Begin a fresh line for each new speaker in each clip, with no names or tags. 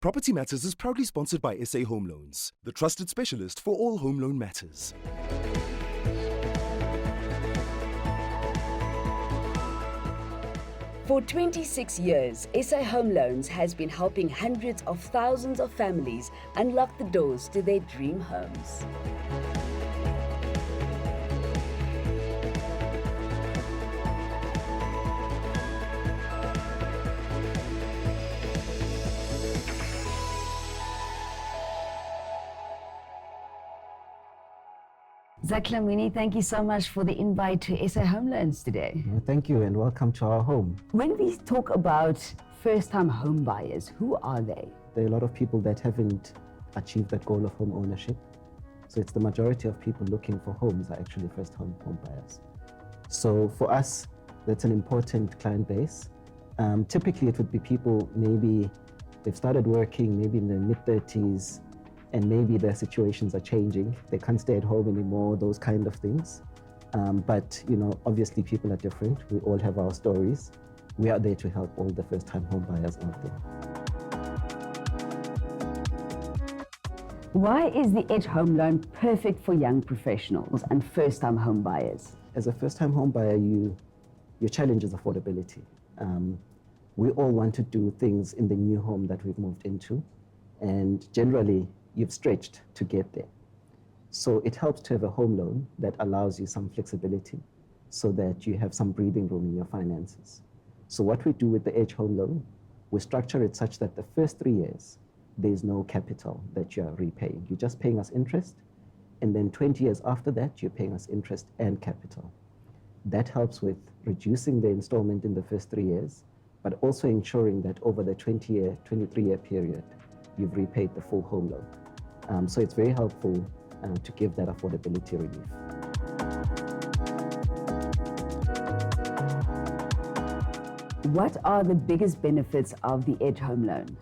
Property Matters is proudly sponsored by SA Home Loans, the trusted specialist for all home loan matters.
For 26 years, SA Home Loans has been helping hundreds of thousands of families unlock the doors to their dream homes. Zaklamini, thank you so much for the invite to SA Home Loans today.
Thank you and welcome to our home.
When we talk about first-time home buyers, who are they?
There are a lot of people that haven't achieved that goal of home ownership. So it's the majority of people looking for homes are actually first-time home buyers. So for us, that's an important client base. Typically, it would be people maybe they've started working maybe in their mid-30s, and maybe their situations are changing. They can't stay at home anymore, those kind of things. But obviously people are different. We all have our stories. We are there to help all the first-time home buyers out there.
Why is the Edge Home Loan perfect for young professionals and first-time home buyers?
As a first-time home buyer, your challenge is affordability. We all want to do things in the new home that we've moved into, and generally, you've stretched to get there. So it helps to have a home loan that allows you some flexibility so that you have some breathing room in your finances. So what we do with the Edge Home Loan, we structure it such that the first 3 years, there's no capital that you're repaying. You're just paying us interest, and then 20 years after that, you're paying us interest and capital. That helps with reducing the installment in the first 3 years, but also ensuring that over the 23-year period, you've repaid the full home loan. So it's very helpful to give that affordability relief.
What are the biggest benefits of the Edge Home Loan?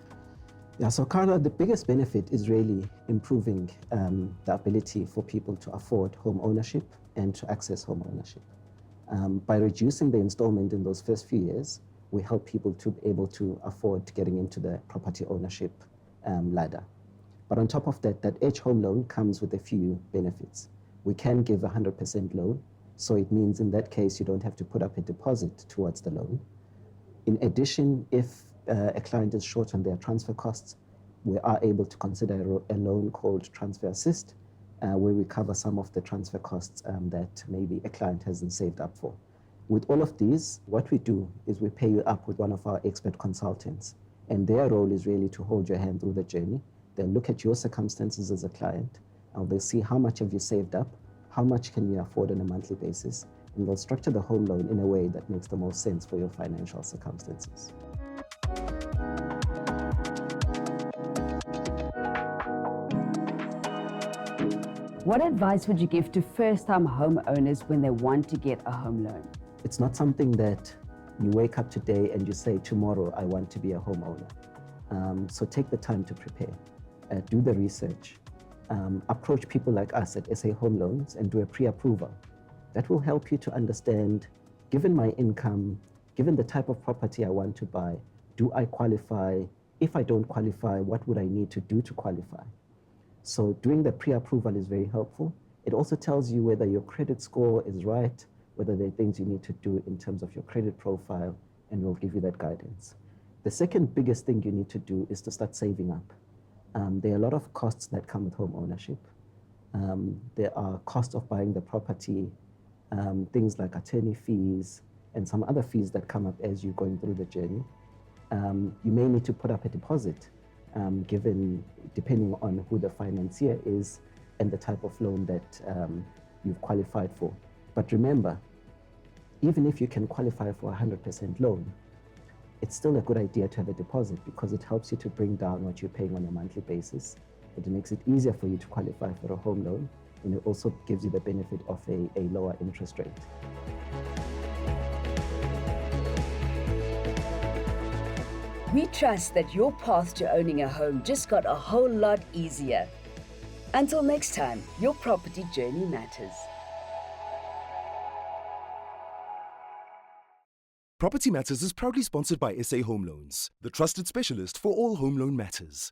Yeah, so Carla, the biggest benefit is really improving the ability for people to afford home ownership and to access home ownership. By reducing the installment in those first few years, we help people to be able to afford getting into the property ownership ladder. But on top of that, that Edge Home Loan comes with a few benefits. We can give 100% loan, so it means in that case you don't have to put up a deposit towards the loan. In addition, if a client is short on their transfer costs, we are able to consider a loan called Transfer Assist, where we cover some of the transfer costs that maybe a client hasn't saved up for. With all of these, what we do is we pay you up with one of our expert consultants, and their role is really to hold your hand through the journey. They'll look at your circumstances as a client, and they'll see how much have you saved up, how much can you afford on a monthly basis, and they'll structure the home loan in a way that makes the most sense for your financial circumstances.
What advice would you give to first-time homeowners when they want to get a home loan?
It's not something that you wake up today and you say, tomorrow I want to be a homeowner. So take the time to prepare. Do the research, approach people like us at SA Home Loans and do a pre-approval. That will help you to understand, given my income, given the type of property I want to buy, do I qualify? If I don't qualify, what would I need to do to qualify? So doing the pre-approval is very helpful. It also tells you whether your credit score is right, whether there are things you need to do in terms of your credit profile, and we'll give you that guidance. The second biggest thing you need to do is to start saving up. There are a lot of costs that come with home ownership. There are costs of buying the property, things like attorney fees, and some other fees that come up as you're going through the journey. You may need to put up a deposit, depending on who the financier is and the type of loan that you've qualified for. But remember, even if you can qualify for a 100% loan, it's still a good idea to have a deposit because it helps you to bring down what you're paying on a monthly basis. It makes it easier for you to qualify for a home loan, and it also gives you the benefit of a lower interest rate.
We trust that your path to owning a home just got a whole lot easier. Until next time, your property journey matters.
Property Matters is proudly sponsored by SA Home Loans, the trusted specialist for all home loan matters.